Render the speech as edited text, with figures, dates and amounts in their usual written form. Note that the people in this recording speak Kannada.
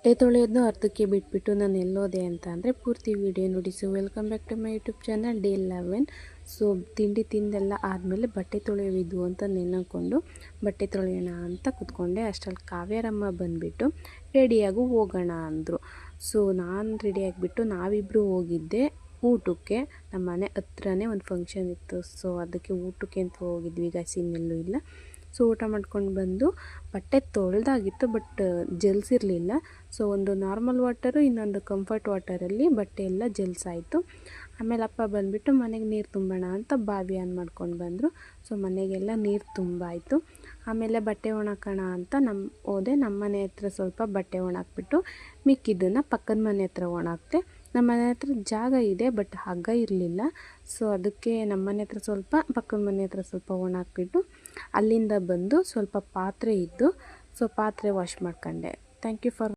ಬಟ್ಟೆ ತೊಳೆಯೋದನ್ನು ಅರ್ಧಕ್ಕೆ ಬಿಟ್ಬಿಟ್ಟು ನಾನು ಎಲ್ಲೋದೆ ಅಂತ ಅಂದರೆ ಪೂರ್ತಿ ವಿಡಿಯೋ ನೋಡಿ. So welcome back to my YouTube channel day 11. So ತಿಂಡಿ ತಿಂದೆಲ್ಲ ಆದಮೇಲೆ ಬಟ್ಟೆ ತೊಳೆಯೋದು ಅಂತ ನೆನಕೊಂಡು ಬಟ್ಟೆ ತೊಳೆಯೋಣ ಅಂತ ಕೂತ್ಕೊಂಡೆ. ಅಷ್ಟರಲ್ಲಿ ಕಾವ್ಯಾರಮ್ಮ ಬಂದುಬಿಟ್ಟು ರೆಡಿಯಾಗು ಹೋಗೋಣ ಅಂದರು. ಸೊ ನಾನು ರೆಡಿಯಾಗಿಬಿಟ್ಟು ನಾವಿಬ್ಬರು ಹೋಗಿದ್ದೆ ಊಟಕ್ಕೆ. ನಮ್ಮ ಮನೆ ಹತ್ರನೇ ಒಂದು ಫಂಕ್ಷನ್ ಇತ್ತು. ಸೊ ಅದಕ್ಕೆ ಊಟಕ್ಕೆ ಅಂತ ಹೋಗಿದ್ವಿ. ಗಾಯ್ಸ್ ಇನ್ನೆಲ್ಲೂ ಇಲ್ಲ. ಸೊ ಊಟ ಮಾಡ್ಕೊಂಡು ಬಂದು ಬಟ್ಟೆ ತೊಳೆದಾಗಿತ್ತು, ಬಟ್ ಜಲ್ಸಿರಲಿಲ್ಲ. ಸೊ ಒಂದು ನಾರ್ಮಲ್ ವಾಟರು, ಇನ್ನೊಂದು ಕಂಫರ್ಟ್ ವಾಟರಲ್ಲಿ ಬಟ್ಟೆ ಎಲ್ಲ ಜಲ್ಸಾಯಿತು. ಆಮೇಲೆ ಅಪ್ಪ ಬಂದುಬಿಟ್ಟು ಮನೆಗೆ ನೀರು ತುಂಬೋಣ ಅಂತ ಬಾವಿ ಆನ್ ಮಾಡ್ಕೊಂಡು ಬಂದರು. ಸೊ ಮನೆಗೆಲ್ಲ ನೀರು ತುಂಬಾಯಿತು. ಆಮೇಲೆ ಬಟ್ಟೆ ಒಣಕೋಣ ಅಂತ ಹೋದೆ. ನಮ್ಮ ಮನೆ ಹತ್ರ ಸ್ವಲ್ಪ ಬಟ್ಟೆ ಒಣಾಕ್ಬಿಟ್ಟು ಮಿಕ್ಕಿದ್ದನ್ನು ಪಕ್ಕದ ಮನೆ ಹತ್ರ ಒಣಾಕ್ತೆ. ನಮ್ಮ ಮನೆ ಹತ್ರ ಜಾಗ ಇದೆ, ಬಟ್ ಹಗ್ಗ ಇರಲಿಲ್ಲ. ಸೊ ಅದಕ್ಕೆ ನಮ್ಮ ಮನೆ ಹತ್ರ ಸ್ವಲ್ಪ, ಪಕ್ಕದ ಮನೆ ಹತ್ರ ಸ್ವಲ್ಪ ಒಣಾಕ್ಬಿಟ್ಟು ಅಲ್ಲಿಂದ ಬಂದು ಸ್ವಲ್ಪ ಪಾತ್ರೆ ಇದ್ದು, ಸೊ ಪಾತ್ರೆ ವಾಶ್ ಮಾಡ್ಕೊಂಡೆ. Thank you for